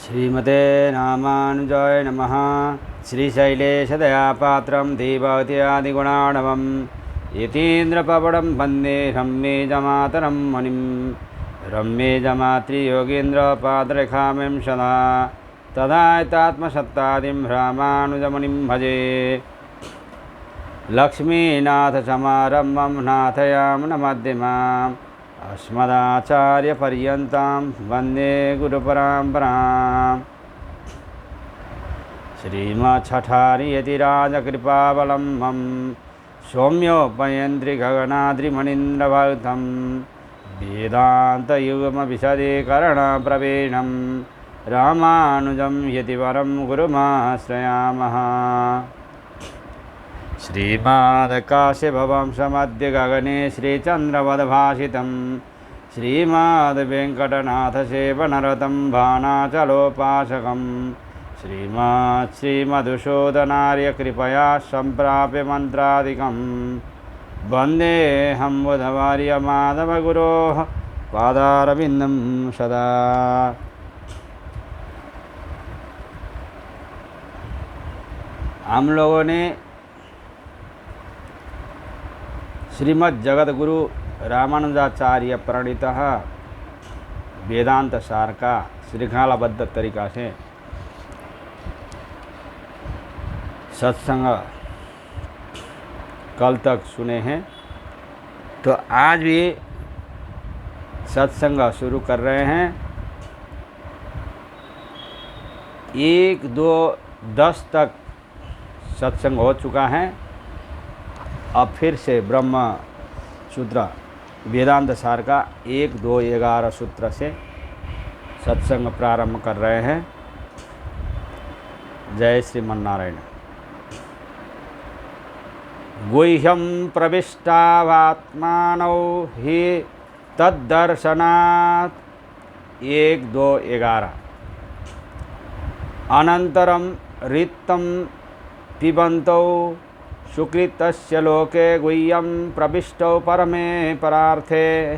श्रीमते रामानुजाय नमः। श्रीशैलेशदयापात्रं दीभवत्यादिगुणाणवं यतीन्द्रपवनं वन्दे रम्येजमातरं मुनिं रम्येजमातृयोगीन्द्रपादरेखामिं सदा तदायतात्मसत्तादिं रामानुजमुनिं भजे। लक्ष्मीनाथसमारम्भं नाथयामुनमध्यमाम् अस्मदाचार्यपर्यन्तां वन्दे गुरुपरम्पराम्। श्रीमच्छठारियतिराजकृपावलम्बं सौम्योपयन्त्रिगगनाद्रिमणीन्द्रभक्तं वेदान्तयुग्मविशदीकरणप्रवीणं रामानुजं यतिवरं गुरुमाश्रयामः। श्रीमद्काश्यपवंशमद्य गगने श्रीचन्द्रवद्भासितं श्रीमद्वेङ्कटनाथसेवनरतं भानाचलोपासकं श्रीमधुसूदनार्यकृपया सम्प्राप्य मन्त्रादिकं वन्देऽहं बुधवार्यमाधवगुरोः पादारविन्दं सदा। हम लोगों ने श्रीमद् जगद्गुरु रामानुजाचार्य प्रणीत वेदांत सार का श्रृंखलाबद्ध तरीका से सत्संग कल तक सुने हैं, तो आज भी सत्संग शुरू कर रहे हैं। 1, 2, 10 तक सत्संग हो चुका है। अब फिर से ब्रह्म सूत्र वेदांत सार का 1, 2, 11 सूत्र से सत्संग प्रारंभ कर रहे हैं। जय श्रीमन्नारायण। गुह्यं प्रविष्टावात्मानौ हि तद्दर्शनात् 1, 2, 11। अनन्तरं रिक्तं पिबन्तौ सुकृतस्य लोके गुह्यं प्रविष्टौ परमे परार्थे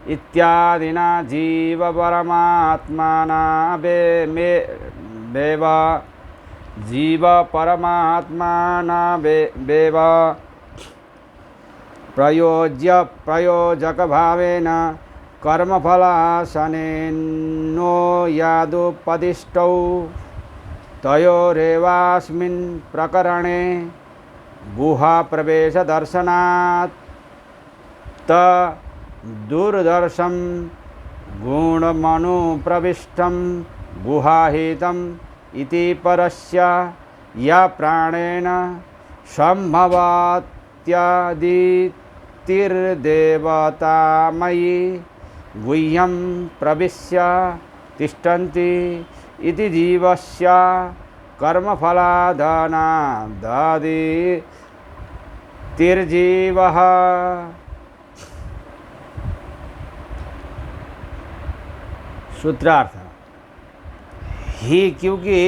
इत्यादिना जीव परमात्माना बेव प्रयोजक भावेन कर्मफलासनेनो यादुपदिष्टौ तयोरेवास्मिन् प्रकरणे गुहा प्रवेश दर्शनात् दुर्दर्शं गुणमनु प्रविष्टं गुहाहितम् इति परस्य या प्राणेन संभवात्यादितिर्देवतामयी गुह्यं प्रविश्य तिष्ठन्ति इति जीवस्य कर्मफलादानादादि तिर्जीवः। सूत्रार्थ ही, क्योंकि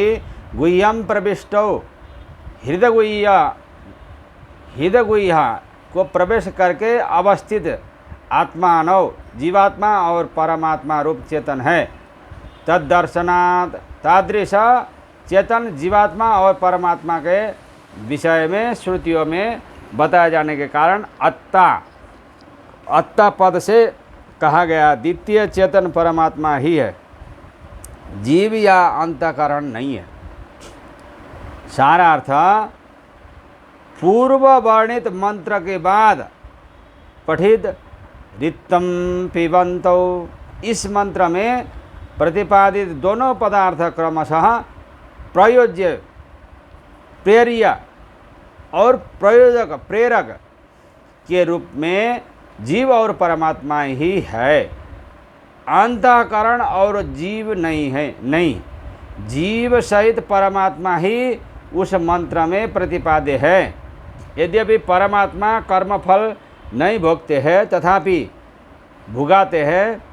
गुह्यम प्रविष्टौ हृदय को प्रवेश करके अवस्थित आत्मानव जीवात्मा और परमात्मा रूप चेतन है। तद्दर्शनात् तादृश चेतन जीवात्मा और परमात्मा के विषय में श्रुतियों में बताए जाने के कारण अत्ता पद से कहा गया द्वितीय चेतन परमात्मा ही है, जीव या अंतःकरण नहीं है। सारा अर्थ पूर्व वर्णित मंत्र के बाद पठित रिक्तं पिबन्तौ, इस मंत्र में प्रतिपादित दोनों पदार्थ क्रमशः प्रयोज्य प्रेर्य और प्रयोजक प्रेरक के रूप में जीव और परमात्मा ही है, अंतःकरण और जीव नहीं है। नहीं, जीव सहित परमात्मा ही उस मंत्र में प्रतिपाद्य है। यद्यपि परमात्मा कर्मफल नहीं भोगते हैं, तथापि भुगाते हैं।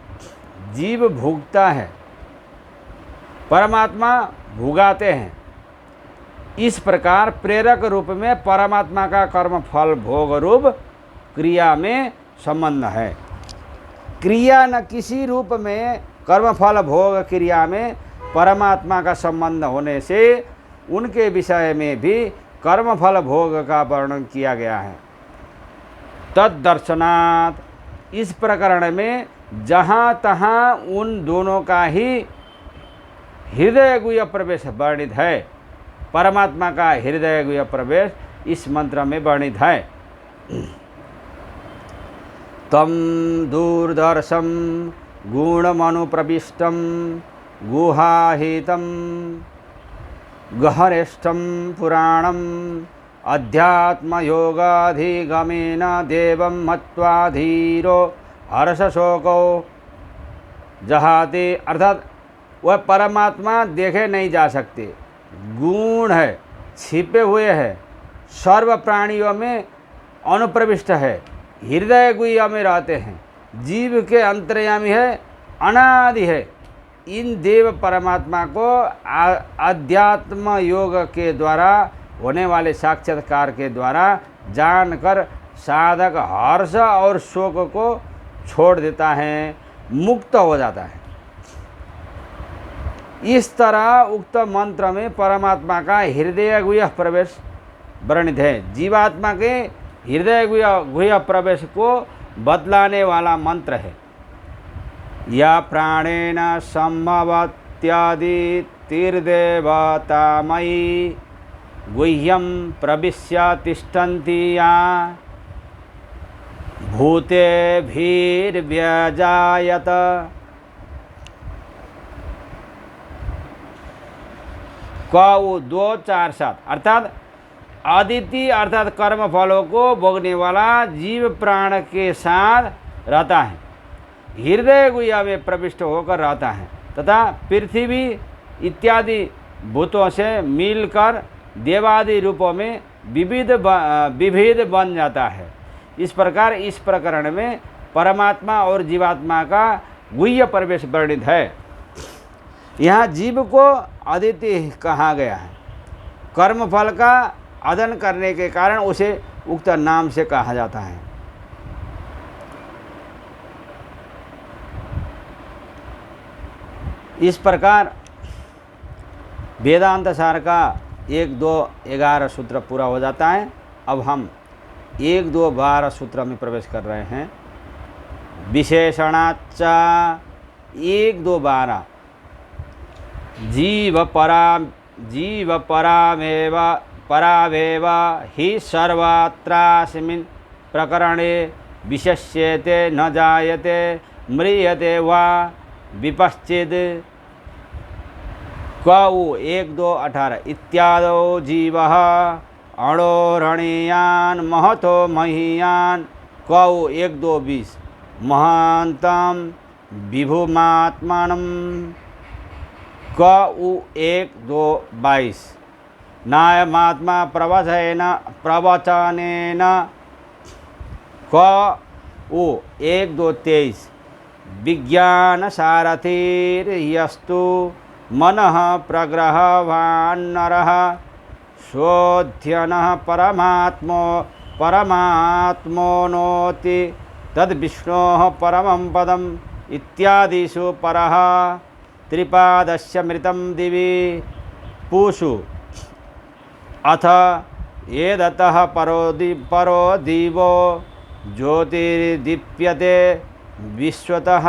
जीव भुगता है, परमात्मा भुगाते हैं। इस प्रकार प्रेरक रूप में परमात्मा का कर्म फल भोग रूप क्रिया में संबंध है। क्रिया न किसी रूप में कर्मफल भोग क्रिया में परमात्मा का संबंध होने से उनके विषय में भी कर्मफल भोग का वर्णन किया गया है। तद्दर्शनात् इस प्रकरण में जहाँ तहाँ उन दोनों का ही हृदय गुह्य प्रवेश वर्णित है। परमात्मा का हृदय गुह्य प्रवेश इस मंत्र में वर्णित है। तम दूरदर्शम गुणमनुप्रविष्टम गुहाहितम गहरेष्ठम पुराणम अध्यात्मयोगाधिगमेन देवं मत्वा धीरो हर्षशोको जहाते। अर्थात वह परमात्मा देखे नहीं जा सकते, गूढ़ है, छिपे हुए है, सर्व प्राणियों में अनुप्रविष्ट है, हृदय गुह्य में रहते हैं, जीव के अंतर्यामी है, अनादि है। इन देव परमात्मा को अध्यात्म योग के द्वारा होने वाले साक्षात्कार के द्वारा जानकर साधक हर्ष और शोक को छोड़ देता है, मुक्त हो जाता है। इस तरह उक्त मंत्र में परमात्मा का हृदय गुह्य प्रवेश वर्णित है। जीवात्मा के हृदय गुह्य प्रवेश को बतलाने वाला मंत्र है। या प्राणेन संभवत्यादि तीर्देवतामयी गुह्यम प्रविश्य तिष्ठन्ति या भूतेभिर्व्यजायत। क 2 4 7 अर्थात अदिति अर्थात कर्म फलों को भोगने वाला जीव प्राण के साथ रहता है, हृदय गुह्य में प्रविष्ट होकर रहता है तथा पृथ्वी इत्यादि भूतों से मिलकर देवादि रूपों में विविध बन जाता है। इस प्रकार इस प्रकरण में परमात्मा और जीवात्मा का गुह्य प्रवेश वर्णित है। यहाँ जीव को अदिति कहा गया है। कर्मफल का अदन करने के कारण उसे उक्त नाम से कहा जाता है। इस प्रकार वेदांत सार का 1 2 11 सूत्र पूरा हो जाता है। अब हम 1 2 12 सूत्र में प्रवेश कर रहे हैं। विशेषणाच्चा 1 2 12 जीव परावेव हि सर्वत्रास्मिन् प्रकरणे विशेष्यते न जायते म्रियते वा विपश्चित्। क 1 2 18 इत्यादो जीवः अणोरणीयान् महतो महीयान्। क 1 2 20 महान्तं विभुमात्मानं। क 1 2 22 नायमात्मा प्रवचनेन। क 1 2 23 विज्ञान सारथिर्यस्तु मनः प्रग्रहवान्नरः शोध्यनः परमात्मनोति तद्विष्णोः परमं पदम् इत्यादिषु परः त्रिपादस्य मृतं दिवि पूषु अथ एदतः परो दिवो ज्योतिर्दीप्यते विश्वतः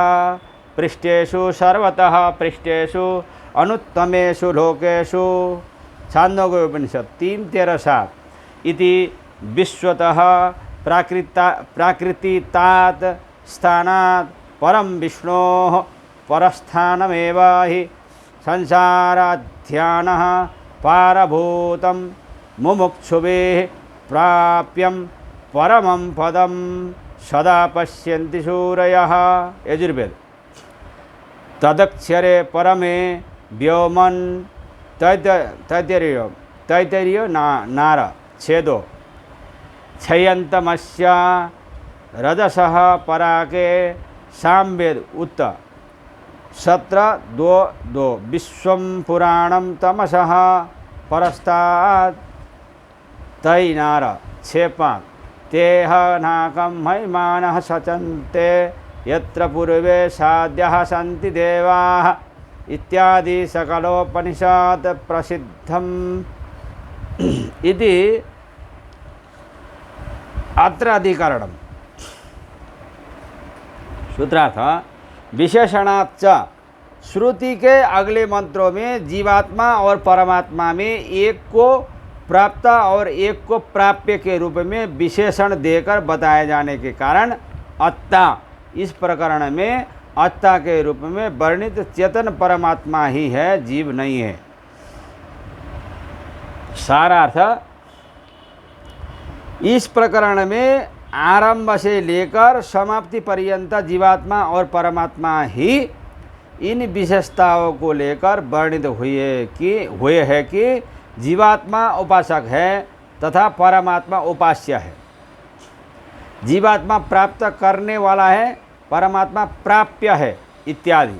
पृष्ठेषु सर्वतः पृष्ठेषु अनुत्तमेषु लोकेषु। छान्दोग्योपनिषद 3:13-7 इति विश्वतः प्राकृतितात् स्थानात् परं विष्णोः परस्थानमेव हि संसाराध्यानः पारभूतं मुमुक्षुभिः प्राप्यं परमं पदं सदा पश्यन्ति सूरयः। यजुर्वेद तदक्षरे परमे व्योमन् तैतरीय नार छेदो क्षयन्तमस्य रजसः पराके सामवेद उत 17:2 विश्वं पुराणं तमसः परस्तात् तैनार 6:5 तेह नाकं महिमानः सचन्ते यत्र पूर्वे साध्यः सन्ति देवाः इत्यादि सकलोपनिषद प्रसिद्धम इति अत्र अधिकरणम। सूत्रार्थ विशेषणाच्च श्रुति के अगले मंत्रों में जीवात्मा और परमात्मा में एक को प्राप्त और एक को प्राप्य के रूप में विशेषण देकर बताए जाने के कारण अत्ता, इस प्रकरण में अत्ता के रूप में वर्णित चेतन परमात्मा ही है, जीव नहीं है। सारार्थ, इस प्रकरण में आरंभ से लेकर समाप्ति पर्यंत जीवात्मा और परमात्मा ही इन विशेषताओं को लेकर वर्णित हुए है कि जीवात्मा उपासक है तथा परमात्मा उपास्य है। जीवात्मा प्राप्त करने वाला है, परमात्मा प्राप्य है इत्यादि।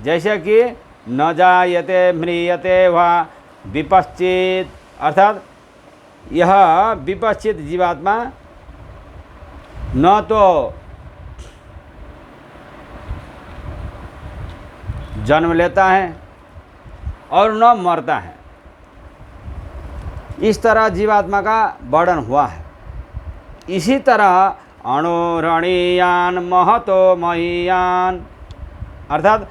जैसे कि न जायते म्रियते वा विपश्चित, अर्थात यह विपश्चित जीवात्मा न तो जन्म लेता है और न मरता है। इस तरह जीवात्मा का वर्णन हुआ है। इसी तरह अणुरणीयान महतो महीयान, अर्थात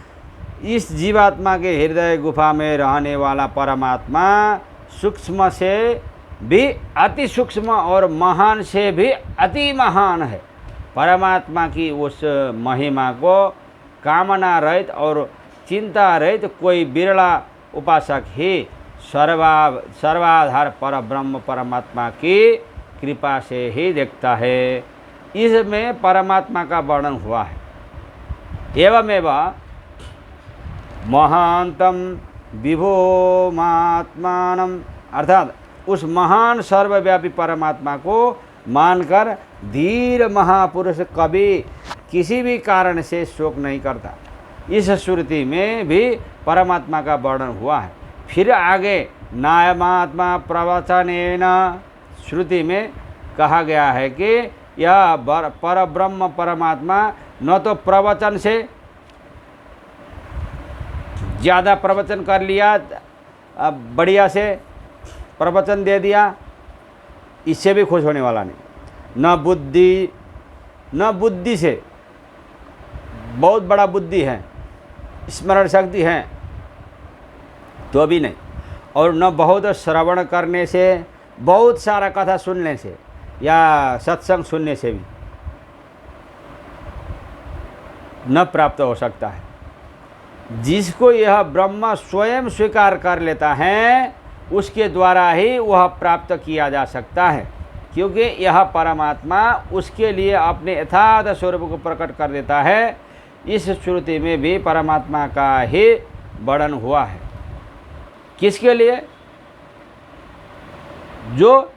इस जीवात्मा के हृदय गुफा में रहने वाला परमात्मा सूक्ष्म से भी अति सूक्ष्म और महान से भी अति महान है। परमात्मा की उस महिमा को कामना रहित और चिंता रहित कोई बिरला उपासक ही सर्वाधार पर ब्रह्म परमात्मा की कृपा से ही देखता है। इसमें परमात्मा का वर्णन हुआ है। एवमेव महांतम विभोमात्मानम, अर्थात उस महान सर्वव्यापी परमात्मा को मानकर धीर महापुरुष कभी किसी भी कारण से शोक नहीं करता। इस श्रुति में भी परमात्मा का वर्णन हुआ है। फिर आगे नायमात्मा प्रवचनेन, श्रुति में कहा गया है कि यह परब्रह्म परमात्मा न तो प्रवचन से ज़्यादा प्रवचन कर लिया, बढ़िया से प्रवचन दे दिया, इससे भी खुश होने वाला नहीं। न बुद्धि से, बहुत बड़ा बुद्धि है, स्मरण शक्ति है तो भी नहीं, और न बहुत श्रवण करने से, बहुत सारा कथा सुनने से या सत्संग सुनने से भी न प्राप्त हो सकता है। जिसको यह ब्रह्म स्वयं स्वीकार कर लेता है उसके द्वारा ही वह प्राप्त किया जा सकता है, क्योंकि यह परमात्मा उसके लिए अपने यथार्थ स्वरूप को प्रकट कर देता है। इस श्रुति में भी परमात्मा का ही वर्णन हुआ है। किसके लिए? जो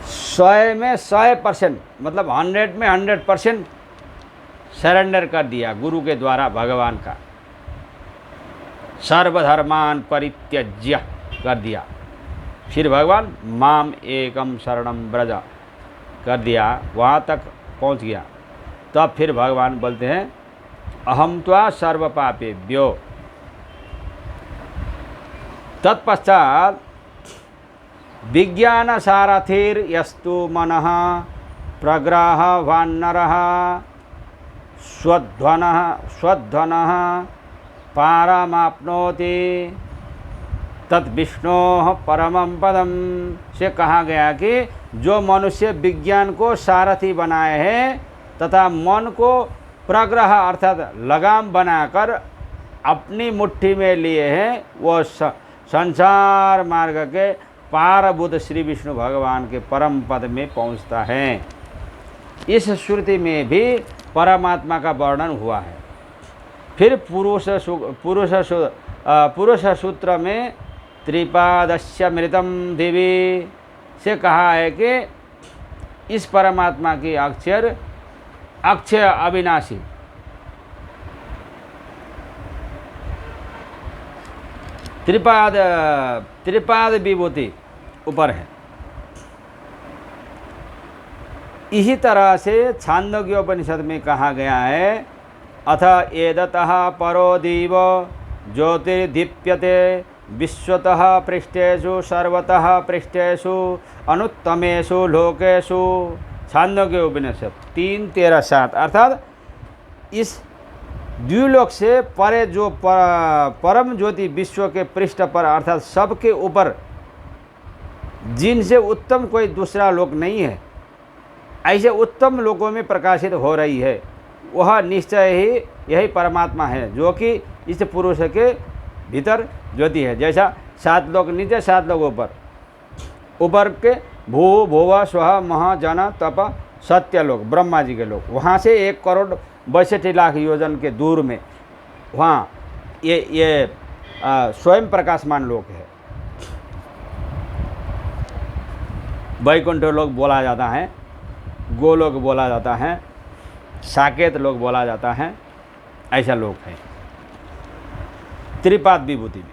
100 में 100%, मतलब 100 में 100% सरेंडर कर दिया गुरु के द्वारा भगवान का, सर्वधर्मान परित्यज्य कर दिया। फिर भगवान माम एकम शरणम ब्रज कर दिया, वहाँ तक पहुँच गया। तब फिर भगवान बोलते हैं अहम त्वा सर्व पापेभ्यो। तत्पश्चात विज्ञान सारथिर यस्तु मनः प्रग्रह वान्नरः स्वध्वनः पारमाप्नोति तद्विष्णोः परमं पदम से कहा गया कि जो मनुष्य विज्ञान को सारथी बनाए हैं तथा मन को प्रग्रह अर्थात लगाम बनाकर अपनी मुट्ठी में लिए हैं, वो संसार मार्ग के पारभूत श्री विष्णु भगवान के परम पद में पहुंचता है। इस श्रुति में भी परमात्मा का वर्णन हुआ है। फिर पुरुष सूत्र में त्रिपादस्य मृतम दिवी से कहा है कि इस परमात्मा की अक्षय अविनाशी, त्रिपाद विभूति ऊपर है। इसी तरह से छांदोग्योपनिषद में कहा गया है अथ एदतः परो दिव ज्योतिर्दीप्यते विश्वतः पृष्ठेषु सर्वतः पृष्ठेषु अनुत्तमेषु लोकेषु। छांदोग्य उपनिषद 3:13-7। अर्थात इस द्व्युलोक से परे जो परम ज्योति विश्व के पृष्ठ पर अर्थात सबके ऊपर, जिनसे उत्तम कोई दूसरा लोक नहीं है, ऐसे उत्तम लोकों में प्रकाशित हो रही है, वह निश्चय ही यही परमात्मा है जो कि इस पुरुष के भीतर ज्योति है। जैसा 7 लोक नीचे 7 लोग ऊपर के भू भुव स्व मह जन तप सत्य लोक, ब्रह्मा जी के लोक, वहाँ से 1,62,00,000 योजन के दूर में वहाँ ये स्वयं प्रकाशमान लोक है। वैकुंठ लोक बोला जाता है, गोलोक बोला जाता है, साकेत लोक बोला जाता है, ऐसा लोक है त्रिपाद विभूति में।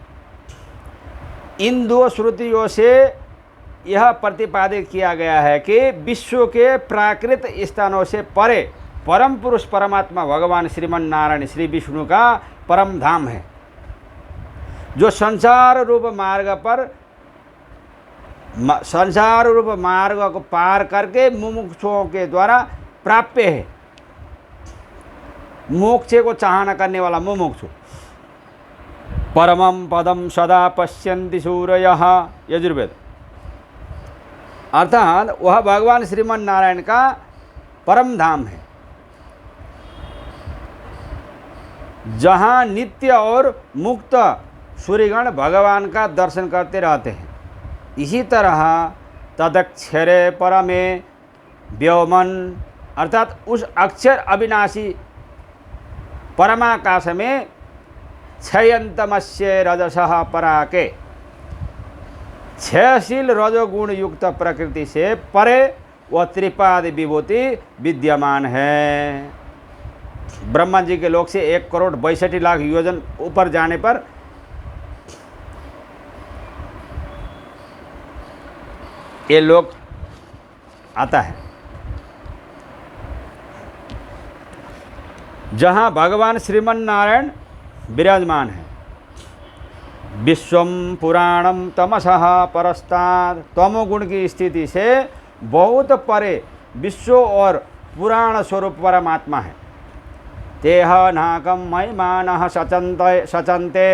इन 2 श्रुतियों से यह प्रतिपादित किया गया है कि विश्व के प्राकृत स्थानों से परे परम पुरुष परमात्मा भगवान श्रीमन नारायण श्री विष्णु का परम धाम है, जो संसार रूप मार्ग को पार करके मुमुक्षुओं के द्वारा प्राप्य है। मोक्ष को चाहना करने वाला मुमुक्षु। परमं पदम सदा पश्यन्ति सूरयः, यजुर्वेद। अर्थात वह भगवान श्रीमन नारायण का परम धाम है, जहाँ नित्य और मुक्त सूर्यगण भगवान का दर्शन करते रहते हैं। इसी तरह तदक्षरे परमे व्योमन, अर्थात उस अक्षर अविनाशी परमाकाश में क्षयंतमस्य रजसः पराके, क्षयशील रजोगुण युक्त प्रकृति से परे वह त्रिपाद विभूति विद्यमान है। ब्रह्मा जी के लोक से 1,62,00,000 योजन ऊपर जाने पर ये लोक आता है, जहाँ भगवान श्रीमन नारायण विराजमान है। विश्वम पुराणम तमसः परस्ताद, तमोगुण की स्थिति से बहुत परे विश्व और पुराण स्वरूप परमात्मा है। तेह नाकम महिमानः सचन्ते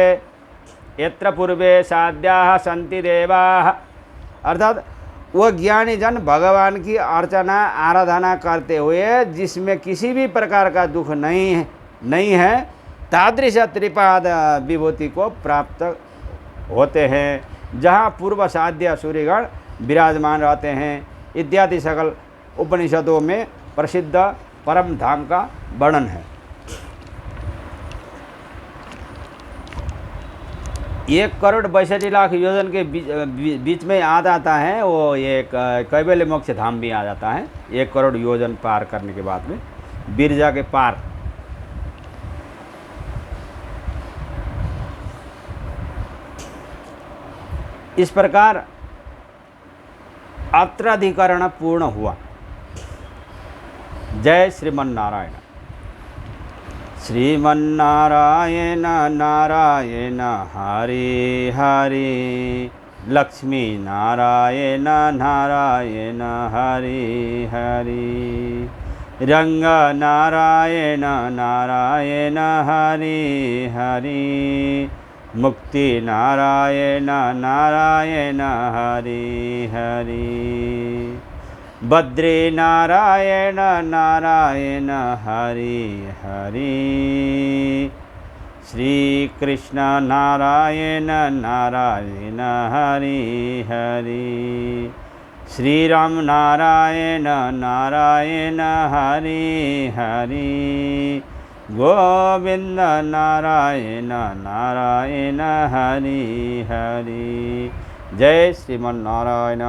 यत्र पूर्वे साध्याः सन्ति देवाः, अर्थात वह ज्ञानी जन भगवान की अर्चना आराधना करते हुए जिसमें किसी भी प्रकार का दुख नहीं है, तादृश त्रिपाद विभूति को प्राप्त होते हैं, जहाँ पूर्व साध्य सूर्यगण विराजमान रहते हैं इत्यादि सकल उपनिषदों में प्रसिद्ध परम धाम का वर्णन है। 1,62,00,000 योजन के बीच में आ जाता है, वो एक कैवल्य मोक्ष धाम भी आ जाता है। 1 करोड़ योजन पार करने के बाद में बिरजा के पार। इस प्रकार अत्राधिकरण पूर्ण हुआ। जय श्रीमन नारायण। श्रीमन्नारायण नारायण हरि हरि, लक्ष्मी नारायण नारायण हरि हरि, रंग नारायण नारायण हरि हरि, मुक्ति नारायण नारायण हरि हरि, बद्री नारायण नारायण हरि हरि, श्री कृष्ण नारायण नारायण हरि हरि, श्री राम नारायण नारायण हरि हरि, गोविंद नारायण नारायण हरि हरि। जय श्रीमन नारायण।